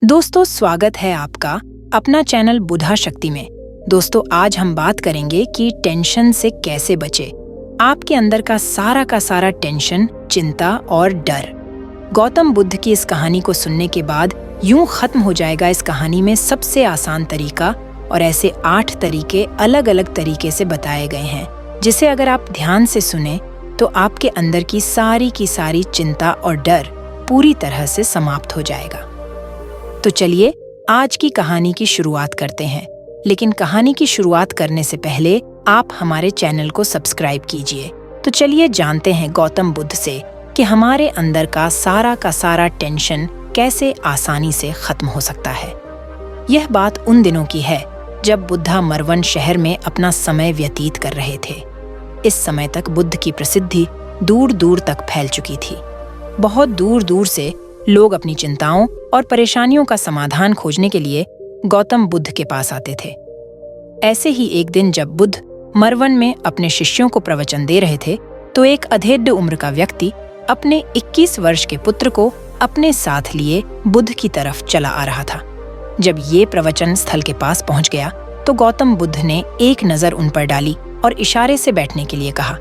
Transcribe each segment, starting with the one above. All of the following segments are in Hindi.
दोस्तों, स्वागत है आपका अपना चैनल बुधा शक्ति में। दोस्तों, आज हम बात करेंगे कि टेंशन से कैसे बचे। आपके अंदर का सारा टेंशन, चिंता और डर। गौतम बुद्ध की इस कहानी को सुनने के बाद यूं खत्म हो जाएगा इस कहानी में सबसे आसान तरीका, और ऐसे 8 तरीके अलग अलग तरीके से बताए गए हैं, जिसे अगर आप ध्यान से सुने तो आपके अंदर की सारी चिंता और डर पूरी तरह से समाप्त हो जाएगा। तो चलिए आज की कहानी की शुरुआत करते हैं। लेकिन कहानी की शुरुआत करने से पहले आप हमारे चैनल को सब्सक्राइब कीजिए। तो चलिए जानते हैं गौतम बुद्ध से कि हमारे अंदर का सारा टेंशन कैसे आसानी से खत्म हो सकता है। यह बात उन दिनों की है जब बुद्धा मरवन शहर में अपना समय व्यतीत कर रहे थे। इस समय तक बुद्ध की प्रसिद्धि दूर दूर तक फैल चुकी थी। बहुत दूर दूर से लोग अपनी चिंताओं और परेशानियों का समाधान खोजने के लिए गौतम बुद्ध के पास आते थे। ऐसे ही एक दिन जब बुद्ध मरवन में अपने शिष्यों को प्रवचन दे रहे थे, तो एक अधेड़ उम्र का व्यक्ति अपने 21 वर्ष के पुत्र को अपने साथ लिए बुद्ध की तरफ चला आ रहा था। जब ये प्रवचन स्थल के पास पहुंच गया, तो गौतम बुद्ध ने एक नजर उन पर डाली और इशारे से बैठने के लिए कहा।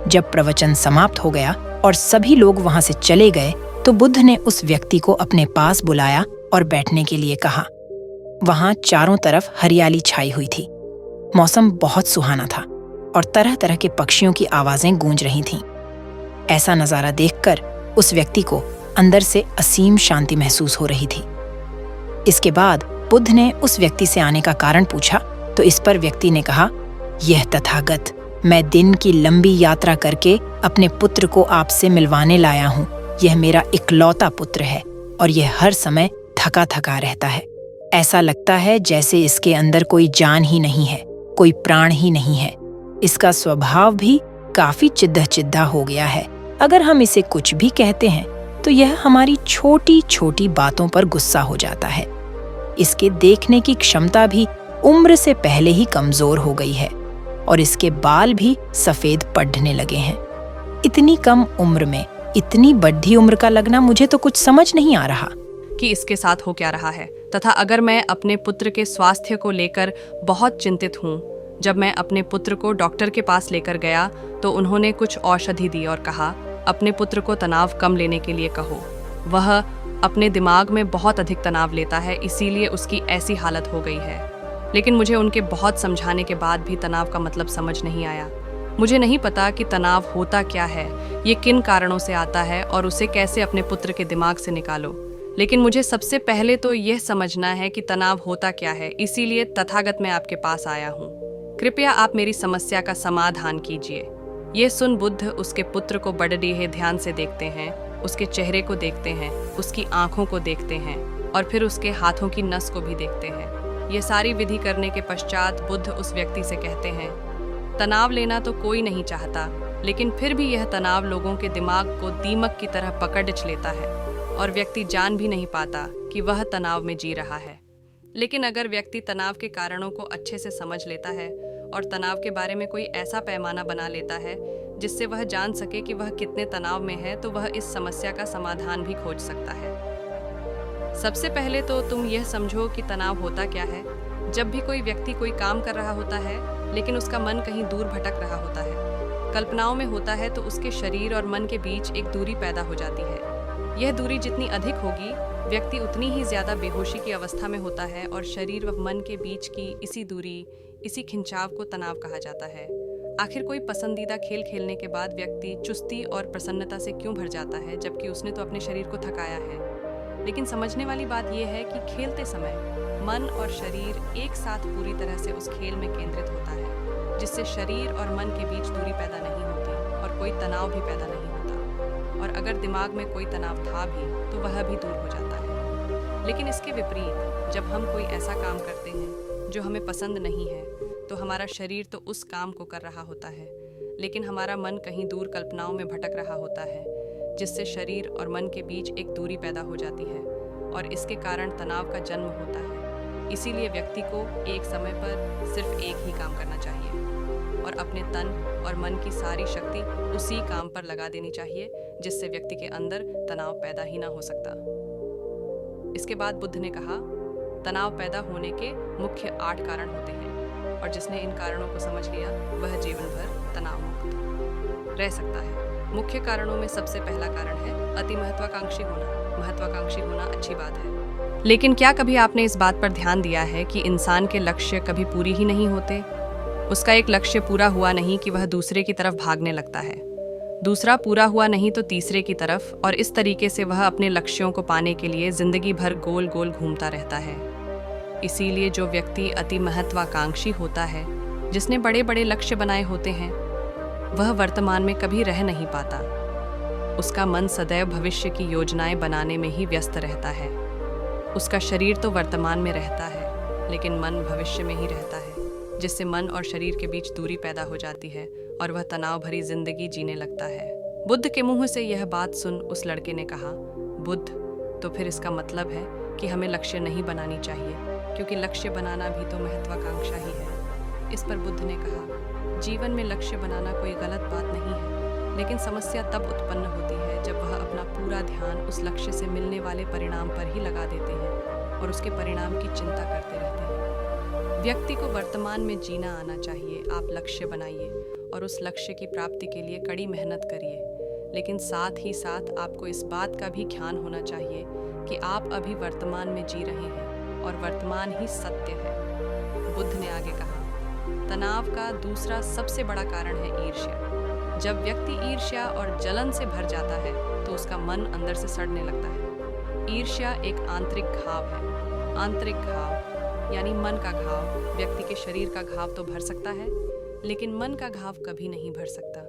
जब प्रवचन समाप्त हो गया और सभी लोग वहां से चले गए, तो बुद्ध ने उस व्यक्ति को अपने पास बुलाया और बैठने के लिए कहा। वहां चारों तरफ हरियाली छाई हुई थी। मौसम बहुत सुहाना था और तरह तरह के पक्षियों की आवाजें गूंज रही थीं। ऐसा नजारा देखकर उस व्यक्ति को अंदर से असीम शांति महसूस हो रही थी। इसके बाद बुद्ध ने उस व्यक्ति से आने का कारण पूछा, तो इस पर व्यक्ति ने कहा, यह तथागत, मैं दिन की लंबी यात्रा करके अपने पुत्र को आपसे मिलवाने लाया हूँ। यह मेरा इकलौता पुत्र है और यह हर समय थका थका रहता है। ऐसा लगता है जैसे इसके अंदर कोई जान ही नहीं है, कोई प्राण ही नहीं है। इसका स्वभाव भी काफी चिद्दा हो गया है। अगर हम इसे कुछ भी कहते हैं तो यह हमारी छोटी छोटी बातों पर गुस्सा हो जाता है। इसके देखने की क्षमता भी उम्र से पहले ही कमजोर हो गई है और इसके बाल भी सफेद पड़ने लगे हैं। इतनी कम उम्र में इतनी बड़ी उम्र का लगना, मुझे तो कुछ समझ नहीं आ रहा कि इसके साथ हो क्या रहा है। तथा अगर मैं अपने पुत्र के स्वास्थ्य को लेकर बहुत चिंतित हूँ। जब मैं अपने पुत्र को डॉक्टर के पास लेकर गया तो उन्होंने कुछ औषधि दी और कहा, अपने पुत्र को तनाव कम लेने के लिए कहो। वह अपने दिमाग में बहुत अधिक तनाव लेता है, इसीलिए उसकी ऐसी हालत हो गई है। लेकिन मुझे उनके बहुत समझाने के बाद भी तनाव का मतलब समझ नहीं आया। मुझे नहीं पता कि तनाव होता क्या है, ये किन कारणों से आता है और उसे कैसे अपने पुत्र के दिमाग से निकालो। लेकिन मुझे सबसे पहले तो यह समझना है कि तनाव होता क्या है, इसीलिए तथागत मैं आपके पास आया हूँ। कृपया आप मेरी समस्या का समाधान कीजिए। ये सुन बुद्ध उसके पुत्र को बड़े ध्यान से देखते हैं, उसके चेहरे को देखते हैं, उसकी आंखों को देखते हैं और फिर उसके हाथों की नस को भी देखते हैं। ये सारी विधि करने के पश्चात बुद्ध उस व्यक्ति से कहते हैं, तनाव लेना तो कोई नहीं चाहता, लेकिन फिर भी यह तनाव लोगों के दिमाग को दीमक की तरह पकड़ लेता है और व्यक्ति जान भी नहीं पाता कि वह तनाव में जी रहा है। लेकिन अगर व्यक्ति तनाव के कारणों को अच्छे से समझ लेता है और तनाव के बारे में कोई ऐसा पैमाना बना लेता है जिससे वह जान सके कि वह कितने तनाव में है, तो वह इस समस्या का समाधान भी खोज सकता है। सबसे पहले तो तुम यह समझो कि तनाव होता क्या है। जब भी कोई व्यक्ति कोई काम कर रहा होता है लेकिन उसका मन कहीं दूर भटक रहा होता है, कल्पनाओं में होता है, तो उसके शरीर और मन के बीच एक दूरी पैदा हो जाती है। यह दूरी जितनी अधिक होगी, व्यक्ति उतनी ही ज्यादा बेहोशी की अवस्था में होता है और शरीर व मन के बीच की इसी दूरी, इसी खिंचाव को तनाव कहा जाता है। आखिर कोई पसंदीदा खेल खेलने के बाद व्यक्ति चुस्ती और प्रसन्नता से क्यों भर जाता है, जबकि उसने तो अपने शरीर को थकाया है। लेकिन समझने वाली बात यह है कि खेलते समय मन और शरीर एक साथ पूरी तरह से उस खेल में केंद्रित होता है, जिससे शरीर और मन के बीच दूरी पैदा नहीं होती और कोई तनाव भी पैदा नहीं होता। और अगर दिमाग में कोई तनाव था भी तो वह भी दूर हो जाता है। लेकिन इसके विपरीत जब हम कोई ऐसा काम करते हैं जो हमें पसंद नहीं है, तो हमारा शरीर तो उस काम को कर रहा होता है, लेकिन हमारा मन कहीं दूर कल्पनाओं में भटक रहा होता है, जिससे शरीर और मन के बीच एक दूरी पैदा हो जाती है और इसके कारण तनाव का जन्म होता है। इसीलिए व्यक्ति को एक समय पर सिर्फ एक ही काम करना चाहिए और अपने तन और मन की सारी शक्ति उसी काम पर लगा देनी चाहिए, जिससे व्यक्ति के अंदर तनाव पैदा ही ना हो सकता। इसके बाद बुद्ध ने कहा, तनाव पैदा होने के मुख्य 8 कारण होते हैं और जिसने इन कारणों को समझ लिया वह जीवन भर तनाव मुक्त रह सकता है। मुख्य कारणों में सबसे पहला कारण है अति महत्वाकांक्षी होना। महत्वाकांक्षी होना अच्छी बात है, लेकिन क्या कभी आपने इस बात पर ध्यान दिया है कि इंसान के लक्ष्य कभी पूरी ही नहीं होते? उसका एक लक्ष्य पूरा हुआ नहीं कि वह दूसरे की तरफ भागने लगता है, दूसरा पूरा हुआ नहीं तो तीसरे की तरफ, और इस तरीके से वह अपने लक्ष्यों को पाने के लिए जिंदगी भर गोल गोल घूमता रहता है। इसीलिए जो व्यक्ति अति महत्वाकांक्षी होता है, जिसने बड़े बड़े लक्ष्य बनाए होते हैं, वह वर्तमान में कभी रह नहीं पाता। उसका मन सदैव भविष्य की योजनाएं बनाने में ही व्यस्त रहता है। उसका शरीर तो वर्तमान में रहता है, लेकिन मन भविष्य में ही रहता है, जिससे मन और शरीर के बीच दूरी पैदा हो जाती है और वह तनाव भरी जिंदगी जीने लगता है। बुद्ध के मुंह से यह बात सुन उस लड़के ने कहा, बुद्ध, तो फिर इसका मतलब है कि हमें लक्ष्य नहीं बनानी चाहिए, क्योंकि लक्ष्य बनाना भी तो महत्वाकांक्षा ही है। इस पर बुद्ध ने कहा, जीवन में लक्ष्य बनाना कोई गलत बात नहीं है, लेकिन समस्या तब उत्पन्न होती है जब वह अपना पूरा ध्यान उस लक्ष्य से मिलने वाले परिणाम पर ही लगा देते हैं और उसके परिणाम की चिंता करते रहते हैं। व्यक्ति को वर्तमान में जीना आना चाहिए। आप लक्ष्य बनाइए और उस लक्ष्य की प्राप्ति के लिए कड़ी मेहनत करिए, लेकिन साथ ही साथ आपको इस बात का भी ध्यान होना चाहिए कि आप अभी वर्तमान में जी रहे हैं और वर्तमान ही सत्य है। बुद्ध ने आगे कहा, तनाव का दूसरा सबसे बड़ा कारण है ईर्ष्या। जब व्यक्ति ईर्ष्या और जलन से भर जाता है तो उसका मन अंदर से सड़ने लगता है। ईर्ष्या एक आंतरिक घाव है। आंतरिक घाव यानी मन का घाव। व्यक्ति के शरीर का घाव तो भर सकता है, लेकिन मन का घाव कभी नहीं भर सकता।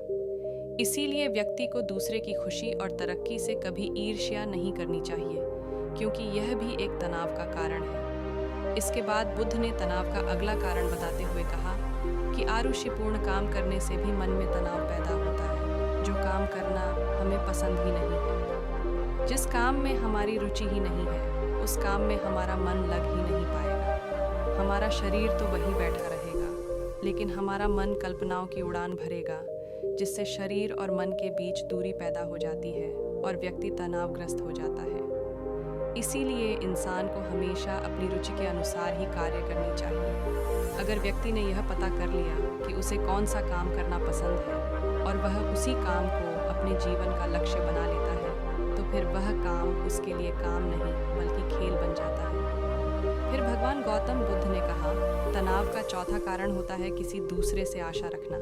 इसीलिए व्यक्ति को दूसरे की खुशी और तरक्की से कभी ईर्ष्या नहीं करनी चाहिए, क्योंकि यह भी एक तनाव का कारण है। इसके बाद बुद्ध ने तनाव का अगला कारण बताते हुए कहा कि आरुषिपूर्ण काम करने से भी मन में तनाव पैदा होता है। जो काम करना हमें पसंद ही नहीं है, जिस काम में हमारी रुचि ही नहीं है, उस काम में हमारा मन लग ही नहीं पाएगा। हमारा शरीर तो वहीं बैठा रहेगा, लेकिन हमारा मन कल्पनाओं की उड़ान भरेगा, जिससे शरीर और मन के बीच दूरी पैदा हो जाती है और व्यक्ति तनावग्रस्त हो जाता है। इसीलिए इंसान को हमेशा अपनी रुचि के अनुसार ही कार्य करनी चाहिए। अगर व्यक्ति ने यह पता कर लिया कि उसे कौन सा काम करना पसंद है और वह उसी काम को अपने जीवन का लक्ष्य बना लेता है, तो फिर वह काम उसके लिए काम नहीं बल्कि खेल बन जाता है। फिर भगवान गौतम बुद्ध ने कहा, तनाव का चौथा कारण होता है किसी दूसरे से आशा रखना।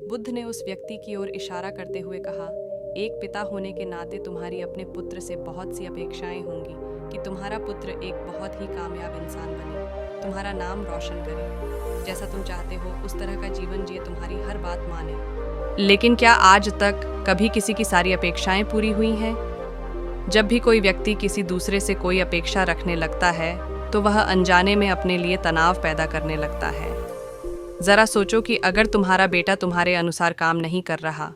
बुद्ध ने उस व्यक्ति की ओर इशारा करते हुए कहा, एक पिता होने के नाते तुम्हारी अपने पुत्र से बहुत सी अपेक्षाएं होंगी कि तुम्हारा पुत्र एक बहुत ही कामयाब इंसान बने, तुम्हारा नाम रोशन करे, जैसा तुम चाहते हो उस तरह का जीवन जिए, तुम्हारी हर बात माने। लेकिन क्या आज तक कभी किसी की सारी अपेक्षाएं पूरी हुई हैं? जब भी कोई व्यक्ति किसी दूसरे से कोई अपेक्षा रखने लगता है तो वह अनजाने में अपने लिए तनाव पैदा करने लगता है। जरा सोचो कि अगर तुम्हारा बेटा तुम्हारे अनुसार काम नहीं कर रहा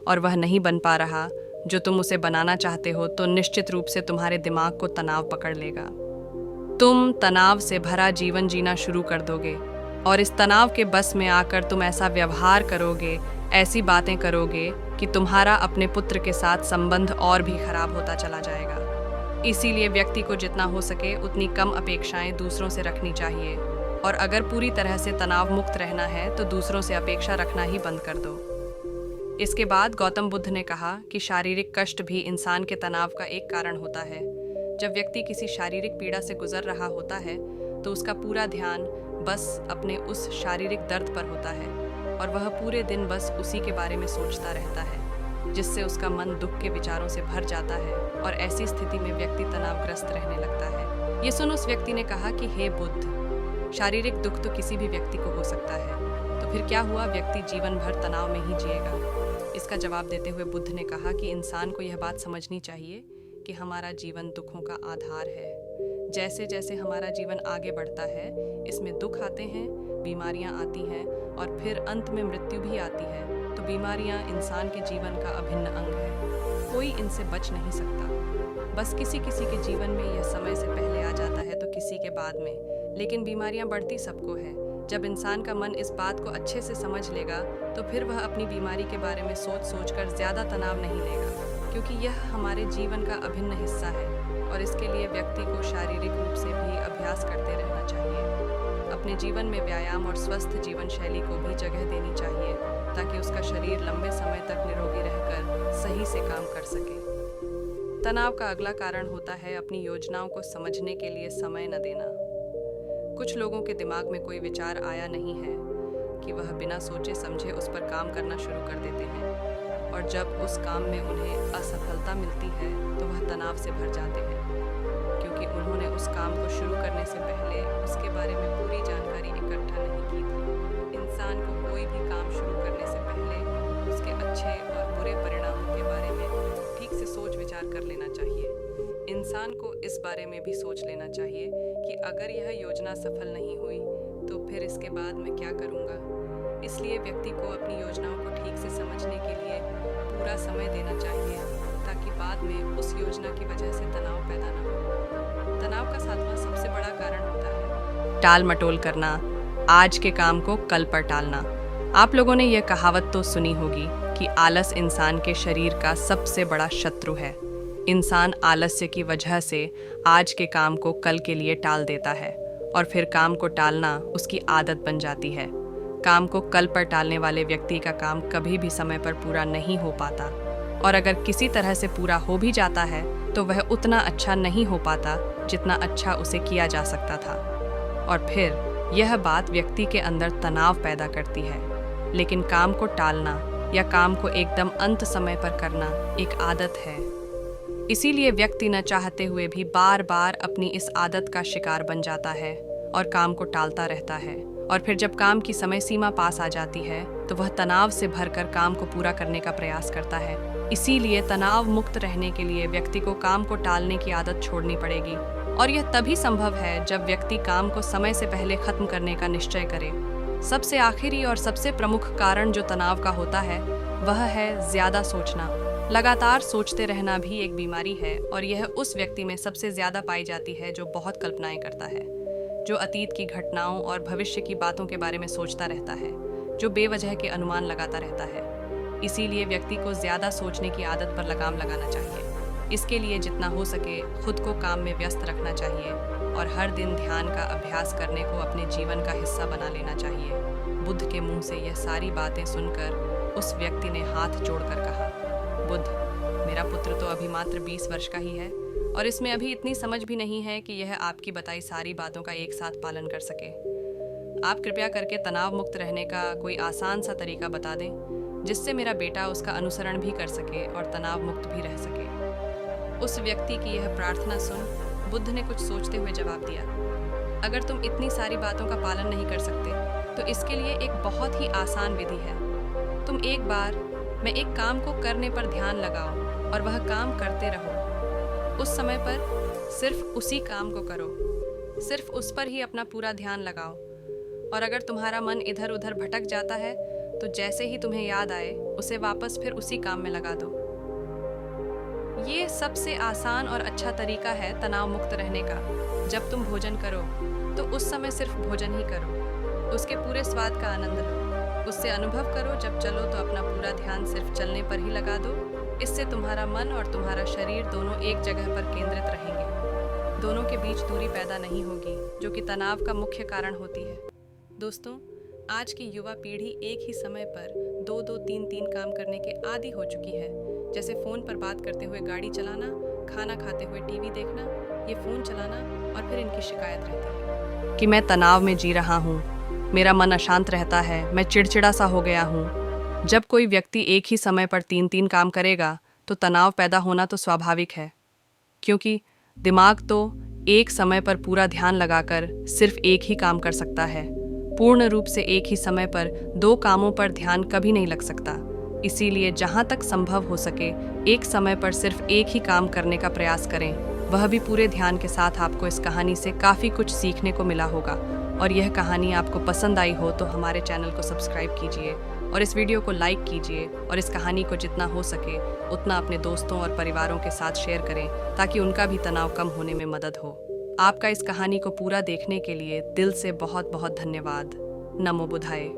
और वह नहीं बन पा रहा जो तुम उसे बनाना चाहते हो, तो निश्चित रूप से तुम्हारे दिमाग को तनाव पकड़ लेगा। तुम तनाव से भरा जीवन जीना शुरू कर दोगे और इस तनाव के बस में आकर तुम ऐसा व्यवहार करोगे, ऐसी बातें करोगे कि तुम्हारा अपने पुत्र के साथ संबंध और भी खराब होता चला जाएगा। इसीलिए व्यक्ति को जितना हो सके उतनी कम अपेक्षाएं दूसरों से रखनी चाहिए, और अगर पूरी तरह से तनाव मुक्त रहना है तो दूसरों से अपेक्षा रखना ही बंद कर दो। इसके बाद गौतम बुद्ध ने कहा कि शारीरिक कष्ट भी इंसान के तनाव का एक कारण होता है। जब व्यक्ति किसी शारीरिक पीड़ा से गुजर रहा होता है तो उसका पूरा ध्यान बस अपने उस शारीरिक दर्द पर होता है और वह पूरे दिन बस उसी के बारे में सोचता रहता है, जिससे उसका मन दुख के विचारों से भर जाता है और ऐसी स्थिति में व्यक्ति तनावग्रस्त रहने लगता है। ये सुन उस व्यक्ति ने कहा कि हे बुद्ध, शारीरिक दुख तो किसी भी व्यक्ति को हो सकता है, तो फिर क्या हुआ व्यक्ति जीवन भर तनाव में ही जिएगा? इसका जवाब देते हुए बुद्ध ने कहा कि इंसान को यह बात समझनी चाहिए कि हमारा जीवन दुखों का आधार है। जैसे जैसे हमारा जीवन आगे बढ़ता है, इसमें दुख आते हैं, बीमारियां आती हैं और फिर अंत में मृत्यु भी आती है। तो बीमारियां इंसान के जीवन का अभिन्न अंग है, कोई इनसे बच नहीं सकता। बस किसी किसी के जीवन में यह समय से पहले आ जाता है तो किसी के बाद में, लेकिन बीमारियां बढ़ती सबको है। जब इंसान का मन इस बात को अच्छे से समझ लेगा तो फिर वह अपनी बीमारी के बारे में सोच कर ज़्यादा तनाव नहीं लेगा, क्योंकि यह हमारे जीवन का अभिन्न हिस्सा है। और इसके लिए व्यक्ति को शारीरिक रूप से भी अभ्यास करते रहना चाहिए। अपने जीवन में व्यायाम और स्वस्थ जीवन शैली को भी जगह देनी चाहिए ताकि उसका शरीर लंबे समय तक निरोगी रहकर सही से काम कर सके। तनाव का अगला कारण होता है अपनी योजनाओं को समझने के लिए समय न देना। कुछ लोगों के दिमाग में कोई विचार आया नहीं है कि वह बिना सोचे समझे उस पर काम करना शुरू कर देते हैं, और जब उस काम में उन्हें असफलता मिलती है तो वह तनाव से भर जाते हैं, क्योंकि उन्होंने उस काम को शुरू करने से पहले उसके बारे में पूरी जानकारी इकट्ठा नहीं की थी। इंसान को कोई भी काम शुरू करने से पहले उसके अच्छे और बुरे परिणामों के बारे में ठीक से सोच विचार कर लेना चाहिए। इंसान को इस बारे में भी सोच लेना चाहिए कि अगर यह योजना सफल नहीं हुई तो फिर इसके बाद मैं क्या करूँगा। इसलिए व्यक्ति को अपनी योजनाओं को ठीक से समझने के लिए पूरा समय देना चाहिए ताकि बाद में उस योजना की वजह से तनाव पैदा न हो। तनाव का 7वां सबसे बड़ा कारण होता है टाल मटोल करना, आज के काम को कल पर टालना। आप लोगों ने यह कहावत तो सुनी होगी कि आलस इंसान के शरीर का सबसे बड़ा शत्रु है। इंसान आलस्य की वजह से आज के काम को कल के लिए टाल देता है और फिर काम को टालना उसकी आदत बन जाती है। काम को कल पर टालने वाले व्यक्ति का काम कभी भी समय पर पूरा नहीं हो पाता, और अगर किसी तरह से पूरा हो भी जाता है तो वह उतना अच्छा नहीं हो पाता जितना अच्छा उसे किया जा सकता था, और फिर यह बात व्यक्ति के अंदर तनाव पैदा करती है। लेकिन काम को टालना या काम को एकदम अंत समय पर करना एक आदत है। इसीलिए व्यक्ति न चाहते हुए भी बार बार अपनी इस आदत का शिकार बन जाता है और काम को टालता रहता है, और फिर जब काम की समय सीमा पास आ जाती है तो वह तनाव से भरकर काम को पूरा करने का प्रयास करता है। इसीलिए तनाव मुक्त रहने के लिए व्यक्ति को काम को टालने की आदत छोड़नी पड़ेगी, और यह तभी संभव है जब व्यक्ति काम को समय से पहले खत्म करने का निश्चय करे। सबसे आखिरी और सबसे प्रमुख कारण जो तनाव का होता है वह है ज्यादा सोचना। लगातार सोचते रहना भी एक बीमारी है, और यह उस व्यक्ति में सबसे ज्यादा पाई जाती है जो बहुत कल्पनाएं करता है, जो अतीत की घटनाओं और भविष्य की बातों के बारे में सोचता रहता है, जो बेवजह के अनुमान लगाता रहता है। इसीलिए व्यक्ति को ज्यादा सोचने की आदत पर लगाम लगाना चाहिए। इसके लिए जितना हो सके खुद को काम में व्यस्त रखना चाहिए और हर दिन ध्यान का अभ्यास करने को अपने जीवन का हिस्सा बना लेना चाहिए। बुद्ध के मुंह से यह सारी बातें सुनकर उस व्यक्ति ने हाथ जोड़कर कहा, बुद्ध, मेरा पुत्र तो अभी मात्र 20 वर्ष का ही है और इसमें अभी इतनी समझ भी नहीं है कि यह आपकी बताई सारी बातों का एक साथ पालन कर सके। आप कृपया करके तनाव मुक्त रहने का कोई आसान सा तरीका बता दें जिससे मेरा बेटा उसका अनुसरण भी कर सके और तनाव मुक्त भी रह सके। उस व्यक्ति की यह प्रार्थना सुन बुद्ध ने कुछ सोचते हुए जवाब दिया, अगर तुम इतनी सारी बातों का पालन नहीं कर सकते तो इसके लिए एक बहुत ही आसान विधि है। तुम एक बार मैं एक काम को करने पर ध्यान लगाओ और वह काम करते रहो। उस समय पर सिर्फ उसी काम को करो, सिर्फ उस पर ही अपना पूरा ध्यान लगाओ, और अगर तुम्हारा मन इधर उधर भटक जाता है तो जैसे ही तुम्हें याद आए उसे वापस फिर उसी काम में लगा दो। ये सबसे आसान और अच्छा तरीका है तनाव मुक्त रहने का। जब तुम भोजन करो तो उस समय सिर्फ भोजन ही करो, उसके पूरे स्वाद का आनंद लो, उससे अनुभव करो। जब चलो तो अपना पूरा ध्यान सिर्फ चलने पर ही लगा दो। इससे तुम्हारा मन और तुम्हारा शरीर दोनों एक जगह पर केंद्रित रहेंगे। दोनों के बीच दूरी पैदा नहीं होगी जो कि तनाव का मुख्य कारण होती है। दोस्तों, आज की युवा पीढ़ी एक ही समय पर 2-2, 3-3 काम करने के आदी हो चुकी है, जैसे फ़ोन पर बात करते हुए गाड़ी चलाना, खाना खाते हुए टीवी देखना, ये फ़ोन चलाना, और फिर इनकी शिकायत रहती है कि मैं तनाव में जी रहा हूँ, मेरा मन अशांत रहता है, मैं चिड़चिड़ा सा हो गया हूँ। जब कोई व्यक्ति एक ही समय पर 3-3 काम करेगा तो तनाव पैदा होना तो स्वाभाविक है, क्योंकि दिमाग तो एक समय पर पूरा ध्यान लगाकर सिर्फ एक ही काम कर सकता है। पूर्ण रूप से एक ही समय पर 2 कामों पर ध्यान कभी नहीं लग सकता। इसीलिए जहाँ तक संभव हो सके एक समय पर सिर्फ एक ही काम करने का प्रयास करें, वह भी पूरे ध्यान के साथ। आपको इस कहानी से काफ़ी कुछ सीखने को मिला होगा, और यह कहानी आपको पसंद आई हो तो हमारे चैनल को सब्सक्राइब कीजिए और इस वीडियो को लाइक कीजिए, और इस कहानी को जितना हो सके उतना अपने दोस्तों और परिवारों के साथ शेयर करें ताकि उनका भी तनाव कम होने में मदद हो। आपका इस कहानी को पूरा देखने के लिए दिल से बहुत बहुत धन्यवाद। नमो बुद्धाय।